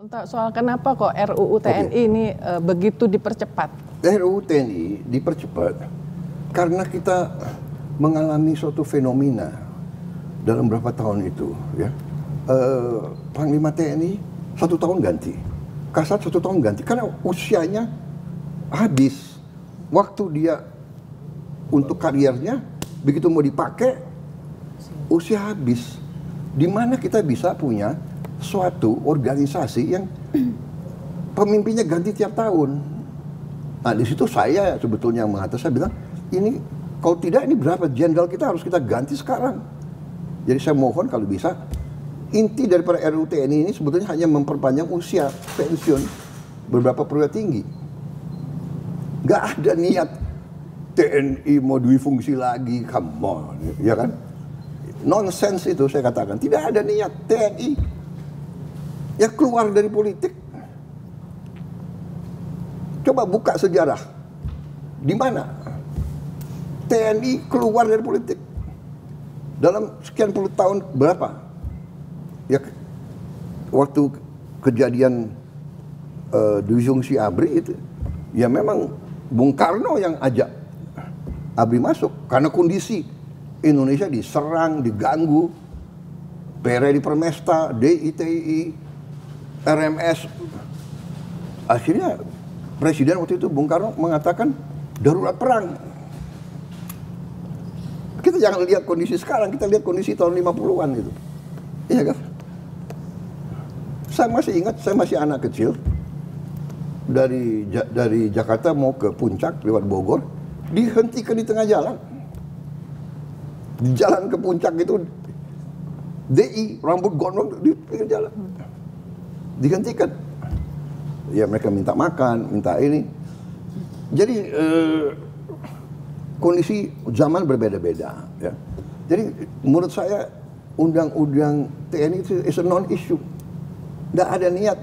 Untuk soal kenapa kok RUU TNI ini begitu dipercepat? RUU TNI dipercepat karena kita mengalami suatu fenomena dalam beberapa tahun itu, ya. Panglima TNI 1 tahun ganti, Kasat 1 tahun ganti, karena usianya habis. Waktu dia untuk kariernya, begitu mau dipakai, usia habis. Di mana kita bisa punya suatu organisasi yang pemimpinnya ganti tiap tahun. Nah, di situ saya sebetulnya mengatakan, saya bilang, ini kalau tidak, ini berapa jenderal kita harus kita ganti sekarang. Jadi saya mohon kalau bisa, inti daripada RUU TNI ini sebetulnya hanya memperpanjang usia pensiun beberapa perwira tinggi. Gak ada niat TNI mau duifungsi lagi, come on, ya kan? Nonsense itu saya katakan, tidak ada niat TNI ya keluar dari politik. Coba buka sejarah, di mana TNI keluar dari politik dalam sekian puluh tahun, berapa? Ya, waktu kejadian duifungsi ABRI itu, ya memang Bung Karno yang ajak ABRI masuk karena kondisi Indonesia diserang, diganggu, PRI di Permesta, DITI, RMS. Akhirnya Presiden waktu itu Bung Karno mengatakan darurat perang. Kita jangan lihat kondisi sekarang, kita lihat kondisi tahun 50-an gitu. Iya kan? Saya masih ingat, saya masih anak kecil, dari Jakarta mau ke Puncak lewat Bogor, dihentikan di tengah jalan. Di jalan ke Puncak itu DI rambut gondrong di pinggir jalan, dihentikan. Ya mereka minta makan, minta ini. Jadi kondisi zaman berbeda-beda, ya. Jadi menurut saya undang-undang TNI itu is a non-issue. Tidak ada niat.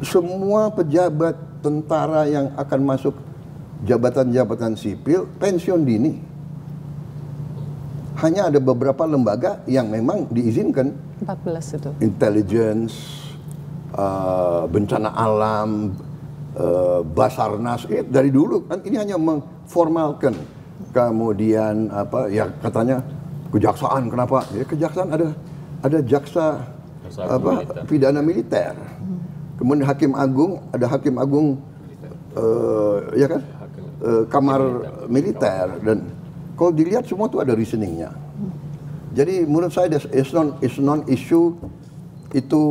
Semua pejabat tentara yang akan masuk jabatan-jabatan sipil pensiun dini. Hanya ada beberapa lembaga yang memang diizinkan. 14 itu. Intelligence, bencana alam, Basarnas, dari dulu kan ini hanya mengformalkan. Kemudian apa ya katanya kejaksaan, kenapa? Ya kejaksaan ada jaksa apa pidana militer. Kemudian hakim agung, ada hakim agung ya kan? Kamar militer, dan kalau dilihat semua itu ada reasoningnya. Jadi menurut saya is non-issue, itu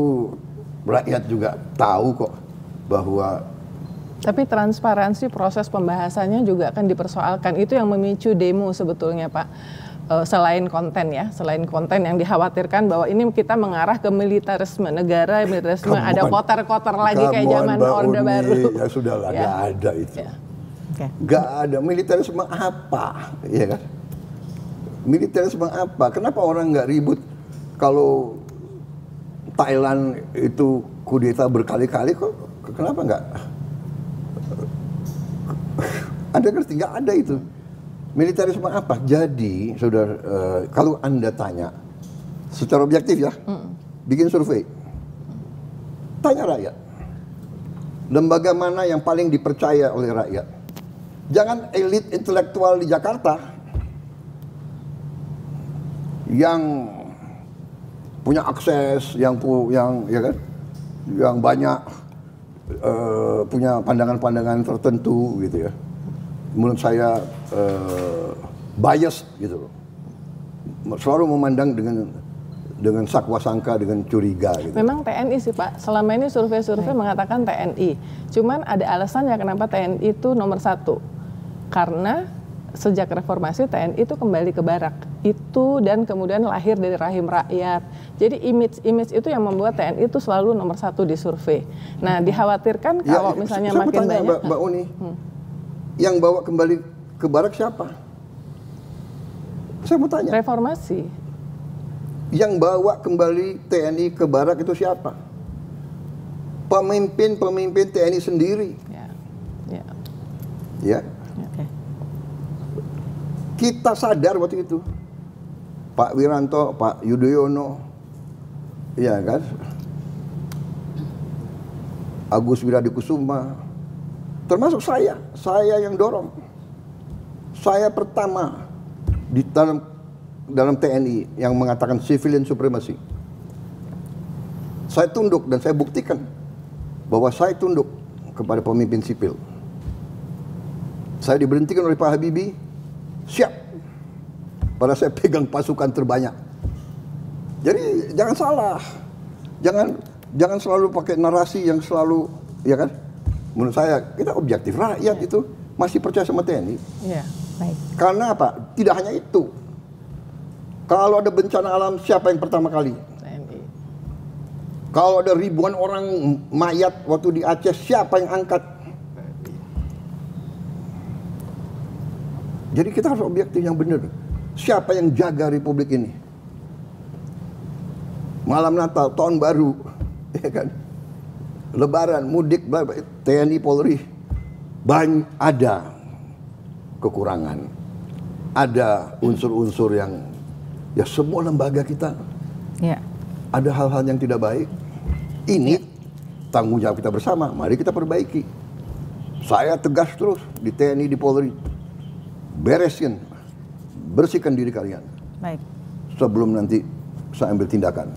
rakyat juga tahu kok bahwa. Tapi transparansi proses pembahasannya juga akan dipersoalkan. Itu yang memicu demo sebetulnya, Pak. Selain konten ya, selain konten yang dikhawatirkan bahwa ini kita mengarah ke militarisme negara, militarisme, ada kotor-kotor lagi kayak zaman Orde Baru. Ya sudahlah, ya. Gak ada itu. Ya. Okay. Gak ada militarisme apa, ya kan? Militarisme apa? Kenapa orang nggak ribut kalau Thailand itu kudeta berkali-kali, kok kenapa nggak? Anda ngerti, nggak ada itu. Militarisme apa? Jadi, saudara, kalau Anda tanya secara objektif ya, bikin survei, tanya rakyat, lembaga mana yang paling dipercaya oleh rakyat? Jangan elit intelektual di Jakarta yang punya akses, yang ya kan, yang banyak punya pandangan-pandangan tertentu gitu ya. Menurut saya bias gitu loh. Selalu memandang dengan sakwa sangka, dengan curiga gitu. Memang TNI sih Pak, selama ini survei-survei mengatakan TNI. Cuman ada alasannya kenapa TNI itu nomor 1. Karena sejak reformasi TNI itu kembali ke barak. Itu dan kemudian lahir dari rahim rakyat. Jadi image itu yang membuat TNI itu selalu nomor 1 di survei. Nah, dikhawatirkan kalau misalnya makin banyak. Mbak Uni, yang bawa kembali ke barak siapa? Saya mau tanya. Reformasi. Yang bawa kembali TNI ke barak itu siapa? Pemimpin TNI sendiri. Ya. Okay. Kita sadar waktu itu, Pak Wiranto, Pak Yudhoyono, ya kan, Agus Wiradikusuma, termasuk saya yang dorong. Saya pertama di dalam TNI yang mengatakan civilian supremacy. Saya tunduk dan saya buktikan bahwa saya tunduk kepada pemimpin sipil. Saya diberhentikan oleh Pak Habibie, siap. Padahal saya pegang pasukan terbanyak. Jadi jangan salah, jangan selalu pakai narasi yang selalu, ya kan? Menurut saya kita objektif, rakyat itu masih percaya sama TNI. Iya, baik. Karena apa? Tidak hanya itu. Kalau ada bencana alam, siapa yang pertama kali? TNI. Kalau ada ribuan orang mayat waktu di Aceh, siapa yang angkat? Jadi kita harus objektif yang benar. Siapa yang jaga republik ini? Malam Natal, tahun baru, ya kan? Lebaran, mudik, TNI, Polri, ada kekurangan, ada unsur-unsur yang, ya semua lembaga kita, ada hal-hal yang tidak baik. Ini tanggung jawab kita bersama, mari kita perbaiki. Saya tegas terus di TNI, di Polri, bersihkan diri kalian. Baik. Sebelum nanti saya ambil tindakan.